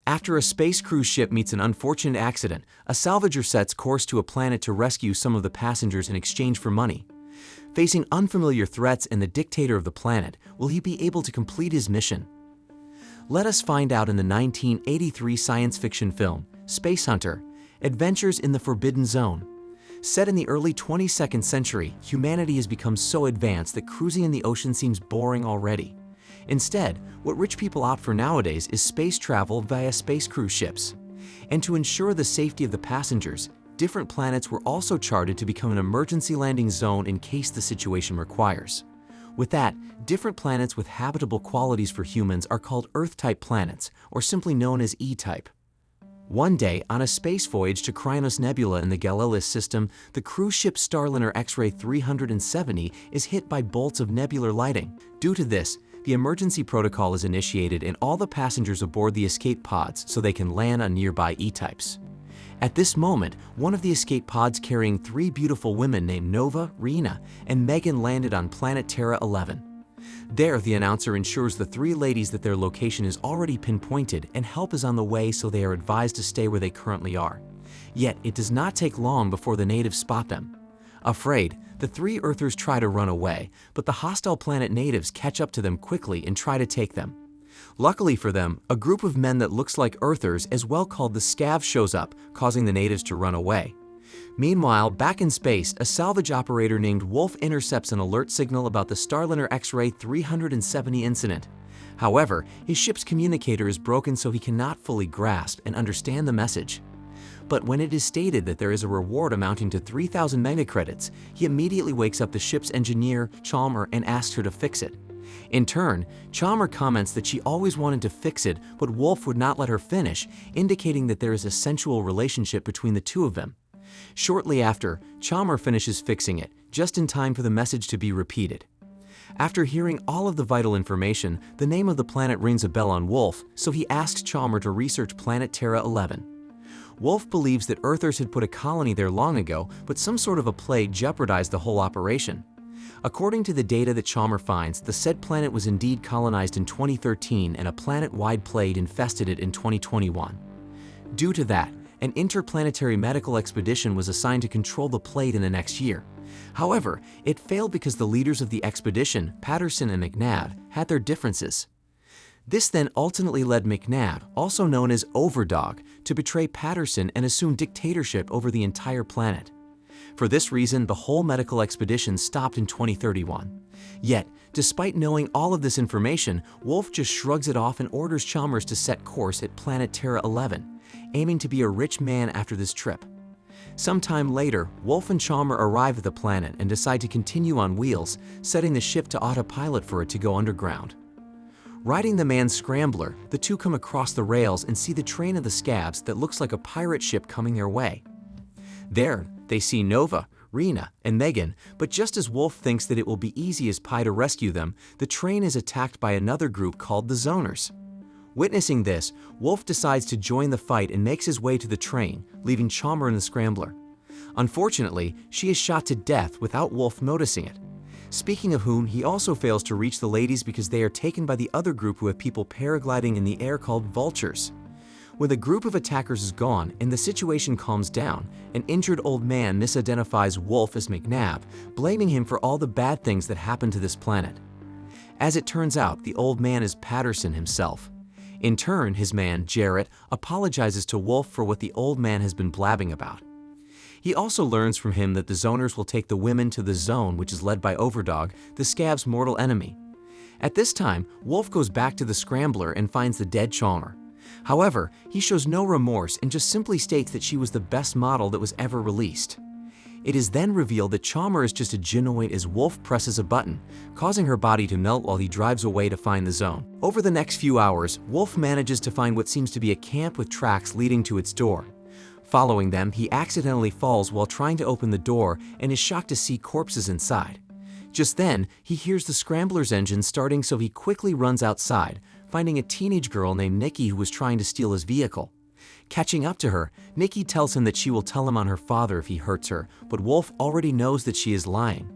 After a space cruise ship meets an unfortunate accident, a salvager sets course to a planet to rescue some of the passengers in exchange for money. Facing unfamiliar threats and the dictator of the planet, will he be able to complete his mission? Let us find out in the 1983 science fiction film, Space Hunter: Adventures in the Forbidden Zone. Set in the early 22nd century, humanity has become so advanced that cruising in the ocean seems boring already. Instead, what rich people opt for nowadays is space travel via space cruise ships. And to ensure the safety of the passengers, different planets were also charted to become an emergency landing zone in case the situation requires. With that, different planets with habitable qualities for humans are called Earth-type planets, or simply known as E-type. One day, on a space voyage to Krynos Nebula in the Galilee system, the cruise ship Starliner X-ray 370 is hit by bolts of nebular lighting. Due to this, the emergency protocol is initiated and all the passengers aboard the escape pods so they can land on nearby E-types. At this moment, one of the escape pods carrying three beautiful women named Nova, Rena, and Megan landed on planet Terra 11. There, the announcer ensures the three ladies that their location is already pinpointed and help is on the way, so they are advised to stay where they currently are. Yet, it does not take long before the natives spot them. Afraid, the three Earthers try to run away, but the hostile planet natives catch up to them quickly and try to take them. Luckily for them, a group of men that looks like Earthers, as well called the Scavs, shows up, causing the natives to run away. Meanwhile, back in space, a salvage operator named Wolf intercepts an alert signal about the Starliner X-ray 370 incident. However, his ship's communicator is broken, so he cannot fully grasp and understand the message. But when it is stated that there is a reward amounting to 3,000 megacredits, he immediately wakes up the ship's engineer, Chalmer, and asks her to fix it. In turn, Chalmer comments that she always wanted to fix it, but Wolf would not let her finish, indicating that there is a sensual relationship between the two of them. Shortly after, Chalmer finishes fixing it, just in time for the message to be repeated. After hearing all of the vital information, the name of the planet rings a bell on Wolf, so he asks Chalmer to research planet Terra 11. Wolf believes that Earthers had put a colony there long ago, but some sort of a plague jeopardized the whole operation. According to the data that Chalmer finds, the said planet was indeed colonized in 2013 and a planet-wide plague infested it in 2021. Due to that, an interplanetary medical expedition was assigned to control the plague in the next year. However, it failed because the leaders of the expedition, Patterson and McNabb, had their differences. This then ultimately led McNabb, also known as Overdog, to betray Patterson and assume dictatorship over the entire planet. For this reason, the whole medical expedition stopped in 2031. Yet, despite knowing all of this information, Wolf just shrugs it off and orders Chalmers to set course at planet Terra 11, aiming to be a rich man after this trip. Sometime later, Wolf and Chalmer arrive at the planet and decide to continue on wheels, setting the ship to autopilot for it to go underground. Riding the manned scrambler, the two come across the rails and see the train of the Scavs that looks like a pirate ship coming their way. There, they see Nova, Rena, and Megan, but just as Wolf thinks that it will be easy as pie to rescue them, the train is attacked by another group called the Zoners. Witnessing this, Wolf decides to join the fight and makes his way to the train, leaving Chalmer in the scrambler. Unfortunately, she is shot to death without Wolf noticing it. Speaking of whom, he also fails to reach the ladies because they are taken by the other group who have people paragliding in the air called vultures. When the group of attackers is gone and the situation calms down, an injured old man misidentifies Wolf as McNabb, blaming him for all the bad things that happened to this planet. As it turns out, the old man is Patterson himself. In turn, his man, Jarrett, apologizes to Wolf for what the old man has been blabbing about. He also learns from him that the Zoners will take the women to the Zone, which is led by Overdog, the Scavs' mortal enemy. At this time, Wolf goes back to the Scrambler and finds the dead Chalmer. However, he shows no remorse and just simply states that she was the best model that was ever released. It is then revealed that Chalmer is just a gynoid as Wolf presses a button, causing her body to melt while he drives away to find the Zone. Over the next few hours, Wolf manages to find what seems to be a camp with tracks leading to its door. Following them, he accidentally falls while trying to open the door and is shocked to see corpses inside. Just then, he hears the Scrambler's engine starting, so he quickly runs outside, finding a teenage girl named Nikki who was trying to steal his vehicle. Catching up to her, Nikki tells him that she will tell him on her father if he hurts her, but Wolf already knows that she is lying.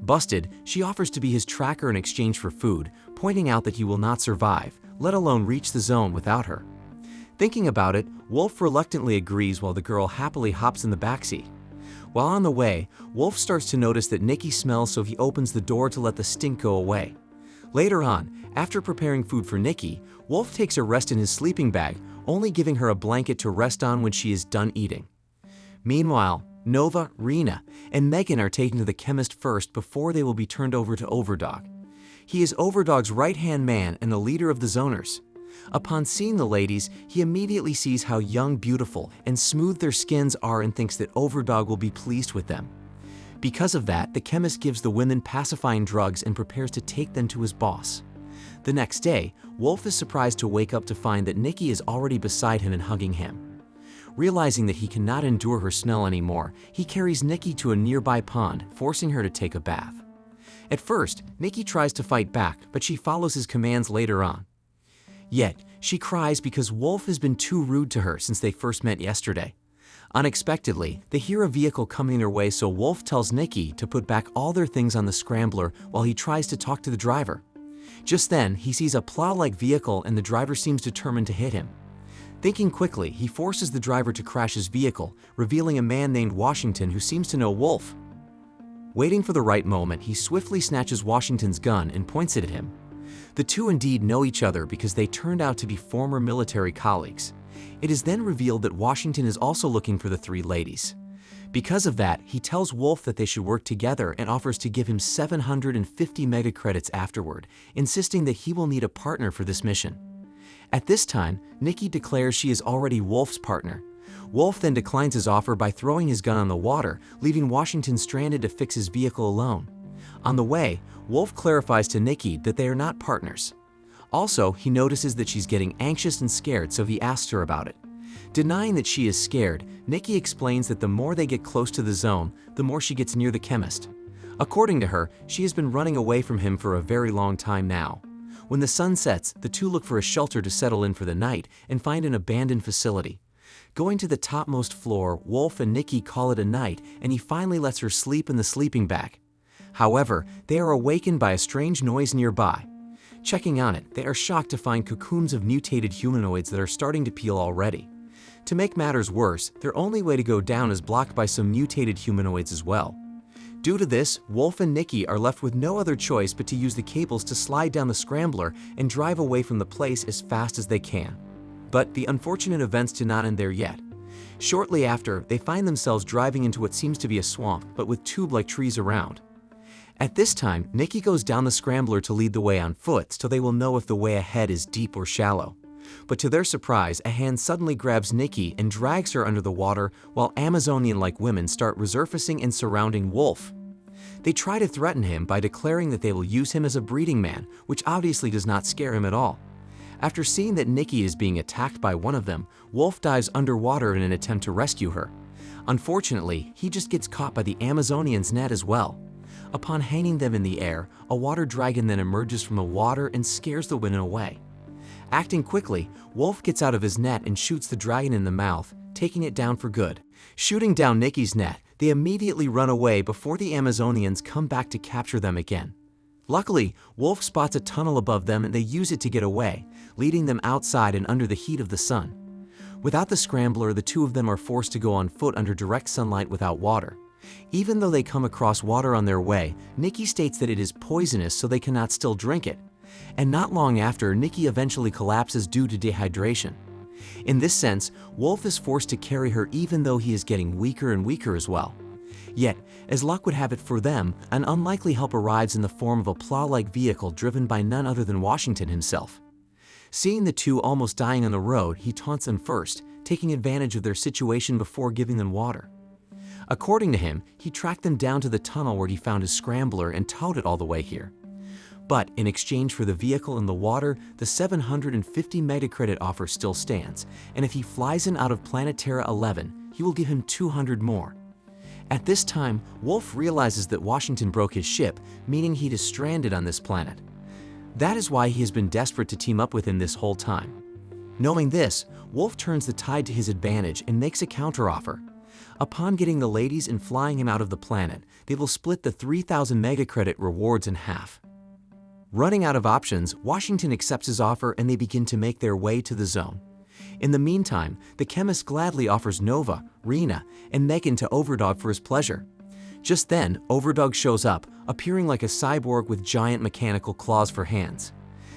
Busted, she offers to be his tracker in exchange for food, pointing out that he will not survive, let alone reach the Zone without her. Thinking about it, Wolf reluctantly agrees while the girl happily hops in the backseat. While on the way, Wolf starts to notice that Nikki smells, so he opens the door to let the stink go away. Later on, after preparing food for Nikki, Wolf takes a rest in his sleeping bag, only giving her a blanket to rest on when she is done eating. Meanwhile, Nova, Rena, and Megan are taken to the chemist first before they will be turned over to Overdog. He is Overdog's right-hand man and the leader of the Zoners. Upon seeing the ladies, he immediately sees how young, beautiful, and smooth their skins are and thinks that Overdog will be pleased with them. Because of that, the chemist gives the women pacifying drugs and prepares to take them to his boss. The next day, Wolf is surprised to wake up to find that Nikki is already beside him and hugging him. Realizing that he cannot endure her smell anymore, he carries Nikki to a nearby pond, forcing her to take a bath. At first, Nikki tries to fight back, but she follows his commands later on. Yet, she cries because Wolf has been too rude to her since they first met yesterday. Unexpectedly, they hear a vehicle coming their way, so Wolf tells Nikki to put back all their things on the scrambler while he tries to talk to the driver. Just then, he sees a plow-like vehicle and the driver seems determined to hit him. Thinking quickly, he forces the driver to crash his vehicle, revealing a man named Washington who seems to know Wolf. Waiting for the right moment, he swiftly snatches Washington's gun and points it at him. The two indeed know each other because they turned out to be former military colleagues. It is then revealed that Washington is also looking for the three ladies. Because of that, he tells Wolf that they should work together and offers to give him 750 mega credits afterward, insisting that he will need a partner for this mission. At this time, Nikki declares she is already Wolf's partner. Wolf then declines his offer by throwing his gun on the water, leaving Washington stranded to fix his vehicle alone. On the way, Wolf clarifies to Nikki that they are not partners. Also, he notices that she's getting anxious and scared, so he asks her about it. Denying that she is scared, Nikki explains that the more they get close to the zone, the more she gets near the chemist. According to her, she has been running away from him for a very long time now. When the sun sets, the two look for a shelter to settle in for the night and find an abandoned facility. Going to the topmost floor, Wolf and Nikki call it a night, and he finally lets her sleep in the sleeping bag. However, they are awakened by a strange noise nearby. Checking on it, they are shocked to find cocoons of mutated humanoids that are starting to peel already. To make matters worse, their only way to go down is blocked by some mutated humanoids as well. Due to this, Wolf and Nikki are left with no other choice but to use the cables to slide down the scrambler and drive away from the place as fast as they can. But the unfortunate events do not end there yet. Shortly after, they find themselves driving into what seems to be a swamp, but with tube-like trees around. At this time, Nikki goes down the scrambler to lead the way on foot so they will know if the way ahead is deep or shallow. But to their surprise, a hand suddenly grabs Nikki and drags her under the water while Amazonian-like women start resurfacing and surrounding Wolf. They try to threaten him by declaring that they will use him as a breeding man, which obviously does not scare him at all. After seeing that Nikki is being attacked by one of them, Wolf dives underwater in an attempt to rescue her. Unfortunately, he just gets caught by the Amazonian's net as well. Upon hanging them in the air, a water dragon then emerges from the water and scares the women away. Acting quickly, Wolf gets out of his net and shoots the dragon in the mouth, taking it down for good. Shooting down Nikki's net, they immediately run away before the Amazonians come back to capture them again. Luckily, Wolf spots a tunnel above them and they use it to get away, leading them outside and under the heat of the sun. Without the scrambler, the two of them are forced to go on foot under direct sunlight without water. Even though they come across water on their way, Nikki states that it is poisonous, so they cannot still drink it. And not long after, Nikki eventually collapses due to dehydration. In this sense, Wolf is forced to carry her even though he is getting weaker and weaker as well. Yet, as luck would have it for them, an unlikely help arrives in the form of a plow-like vehicle driven by none other than Washington himself. Seeing the two almost dying on the road, he taunts them first, taking advantage of their situation before giving them water. According to him, he tracked them down to the tunnel where he found his scrambler and towed it all the way here. But in exchange for the vehicle and the water, the 750 megacredit offer still stands, and if he flies in out of Planet Terra 11, he will give him 200 more. At this time, Wolf realizes that Washington broke his ship, meaning he is stranded on this planet. That is why he has been desperate to team up with him this whole time. Knowing this, Wolf turns the tide to his advantage and makes a counteroffer. Upon getting the ladies and flying him out of the planet, they will split the 3,000 megacredit rewards in half. Running out of options, Washington accepts his offer and they begin to make their way to the zone. In the meantime, the chemist gladly offers Nova, Rena, and Megan to Overdog for his pleasure. Just then, Overdog shows up, appearing like a cyborg with giant mechanical claws for hands.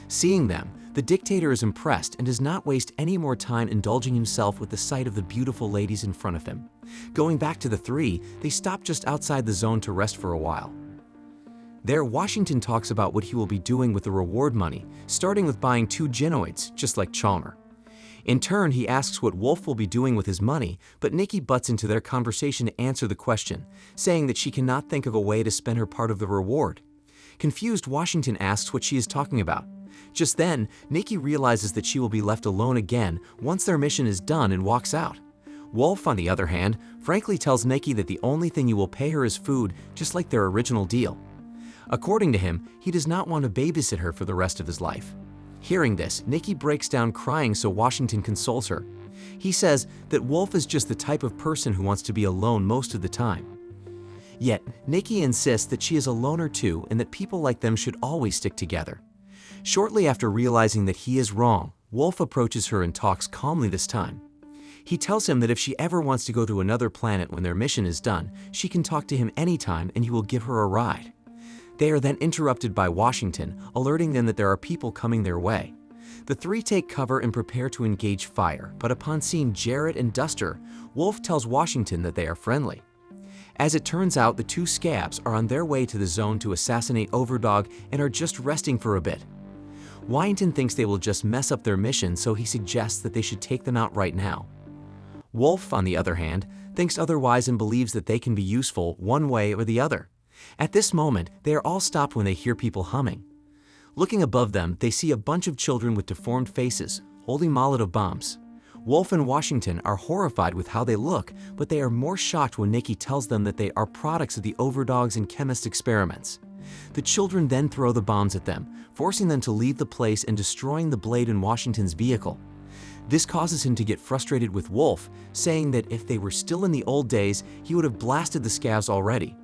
Seeing them, the dictator is impressed and does not waste any more time indulging himself with the sight of the beautiful ladies in front of him. Going back to the three, they stop just outside the zone to rest for a while. There, Washington talks about what he will be doing with the reward money, starting with buying 2 genoids, just like Chalmer. In turn, he asks what Wolf will be doing with his money, but Nikki butts into their conversation to answer the question, saying that she cannot think of a way to spend her part of the reward. Confused, Washington asks what she is talking about. Just then, Nikki realizes that she will be left alone again once their mission is done and walks out. Wolf, on the other hand, frankly tells Nikki that the only thing he will pay her is food, just like their original deal. According to him, he does not want to babysit her for the rest of his life. Hearing this, Nikki breaks down crying so Washington consoles her. He says that Wolf is just the type of person who wants to be alone most of the time. Yet, Nikki insists that she is a loner too and that people like them should always stick together. Shortly after realizing that he is wrong, Wolf approaches her and talks calmly this time. He tells him that if she ever wants to go to another planet when their mission is done, she can talk to him anytime and he will give her a ride. They are then interrupted by Washington, alerting them that there are people coming their way. The three take cover and prepare to engage fire, but upon seeing Jarrett and Duster, Wolf tells Washington that they are friendly. As it turns out, the 2 scabs are on their way to the zone to assassinate Overdog and are just resting for a bit. Washington thinks they will just mess up their mission, so he suggests that they should take them out right now. Wolf, on the other hand, thinks otherwise and believes that they can be useful one way or the other. At this moment, they are all stopped when they hear people humming. Looking above them, they see a bunch of children with deformed faces, holding Molotov bombs. Wolf and Washington are horrified with how they look, but they are more shocked when Nikki tells them that they are products of the Overdog's and chemist experiments. The children then throw the bombs at them, forcing them to leave the place and destroying the blade in Washington's vehicle. This causes him to get frustrated with Wolf, saying that if they were still in the old days, he would have blasted the scabs already.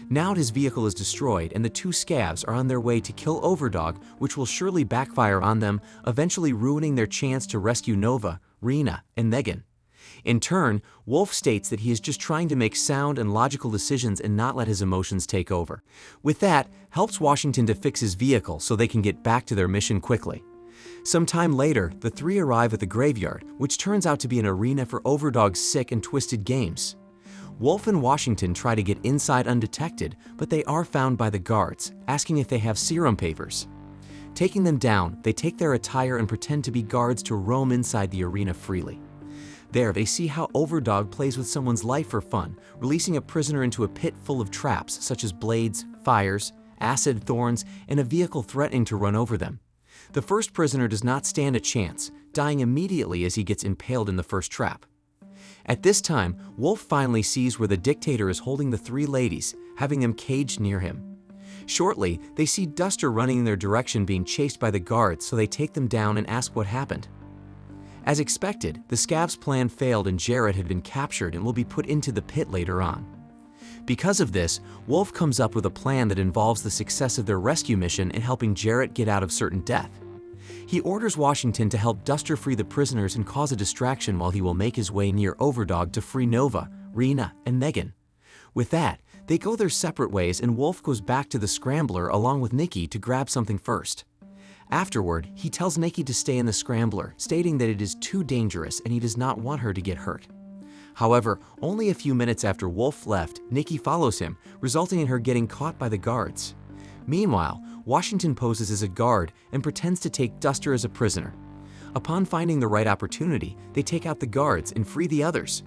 Now his vehicle is destroyed and the 2 scabs are on their way to kill Overdog, which will surely backfire on them, eventually ruining their chance to rescue Nova, Rena, and Megan. In turn, Wolf states that he is just trying to make sound and logical decisions and not let his emotions take over. With that, helps Washington to fix his vehicle so they can get back to their mission quickly. Some time later, the 3 arrive at the graveyard, which turns out to be an arena for Overdog's sick and twisted games. Wolf and Washington try to get inside undetected, but they are found by the guards, asking if they have serum papers. Taking them down, they take their attire and pretend to be guards to roam inside the arena freely. There, they see how Overdog plays with someone's life for fun, releasing a prisoner into a pit full of traps such as blades, fires, acid, thorns, and a vehicle threatening to run over them. The first prisoner does not stand a chance, dying immediately as he gets impaled in the first trap. At this time, Wolf finally sees where the dictator is holding the 3 ladies, having them caged near him. Shortly, they see Duster running in their direction being chased by the guards, so they take them down and ask what happened. As expected, the scabs' plan failed and Jarrett had been captured and will be put into the pit later on. Because of this, Wolf comes up with a plan that involves the success of their rescue mission in helping Jarrett get out of certain death. He orders Washington to help Duster free the prisoners and cause a distraction while he will make his way near Overdog to free Nova, Rena, and Megan. With that, they go their separate ways and Wolf goes back to the Scrambler along with Nikki to grab something first. Afterward, he tells Nikki to stay in the Scrambler, stating that it is too dangerous and he does not want her to get hurt. However, only a few minutes after Wolf left, Nikki follows him, resulting in her getting caught by the guards. Meanwhile, Washington poses as a guard and pretends to take Duster as a prisoner. Upon finding the right opportunity, they take out the guards and free the others.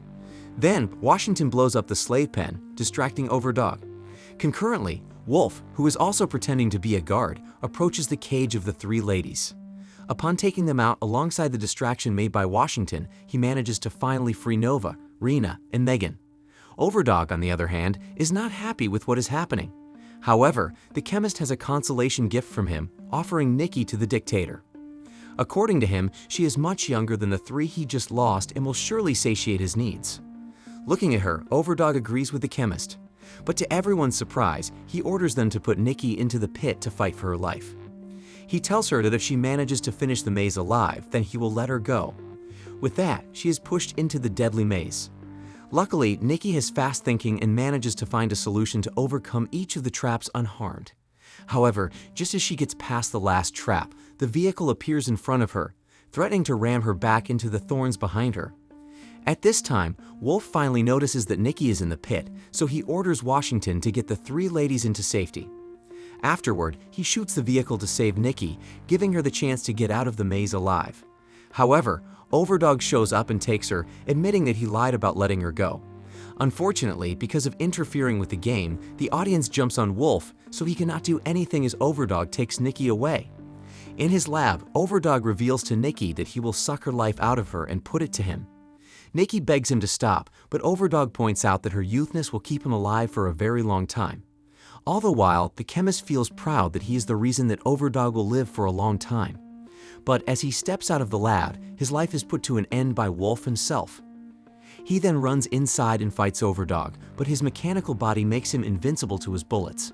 Then, Washington blows up the slave pen, distracting Overdog. Concurrently, Wolf, who is also pretending to be a guard, approaches the cage of the 3 ladies. Upon taking them out alongside the distraction made by Washington, he manages to finally free Nova, Rena, and Megan. Overdog, on the other hand, is not happy with what is happening. However, the chemist has a consolation gift from him, offering Nikki to the dictator. According to him, she is much younger than the 3 he just lost and will surely satiate his needs. Looking at her, Overdog agrees with the chemist. But to everyone's surprise, he orders them to put Nikki into the pit to fight for her life. He tells her that if she manages to finish the maze alive, then he will let her go. With that, she is pushed into the deadly maze. Luckily, Nikki has fast thinking and manages to find a solution to overcome each of the traps unharmed. However, just as she gets past the last trap, the vehicle appears in front of her, threatening to ram her back into the thorns behind her. At this time, Wolf finally notices that Nikki is in the pit, so he orders Washington to get the three ladies into safety. Afterward, he shoots the vehicle to save Nikki, giving her the chance to get out of the maze alive. However, Overdog shows up and takes her, admitting that he lied about letting her go. Unfortunately, because of interfering with the game, the audience jumps on Wolf, so he cannot do anything as Overdog takes Nikki away. In his lab, Overdog reveals to Nikki that he will suck her life out of her and put it to him. Nikki begs him to stop, but Overdog points out that her youthness will keep him alive for a very long time. All the while, the chemist feels proud that he is the reason that Overdog will live for a long time. But as he steps out of the lab, his life is put to an end by Wolf himself. He then runs inside and fights Overdog, but his mechanical body makes him invincible to his bullets.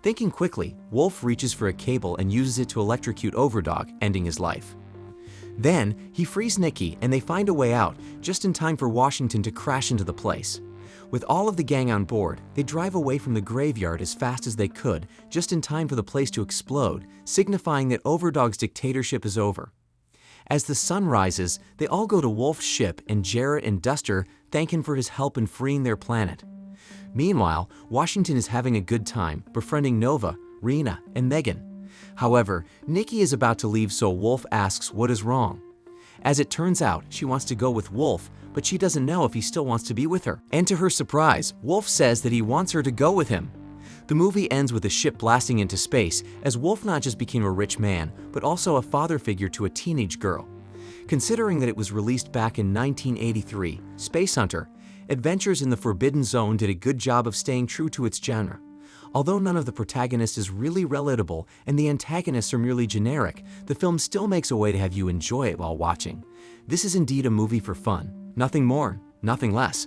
Thinking quickly, Wolf reaches for a cable and uses it to electrocute Overdog, ending his life. Then, he frees Nikki and they find a way out, just in time for Washington to crash into the place. With all of the gang on board, they drive away from the graveyard as fast as they could, just in time for the place to explode, signifying that Overdog's dictatorship is over. As the sun rises, they all go to Wolf's ship and Jarrett and Duster thank him for his help in freeing their planet. Meanwhile, Washington is having a good time, befriending Nova, Rena, and Megan. However, Nikki is about to leave, so Wolf asks what is wrong. As it turns out, she wants to go with Wolf, but she doesn't know if he still wants to be with her. And to her surprise, Wolf says that he wants her to go with him. The movie ends with a ship blasting into space, as Wolf not just became a rich man, but also a father figure to a teenage girl. Considering that it was released back in 1983, Space Hunter, Adventures in the Forbidden Zone did a good job of staying true to its genre. Although none of the protagonists is really relatable and the antagonists are merely generic, the film still makes a way to have you enjoy it while watching. This is indeed a movie for fun. Nothing more, nothing less.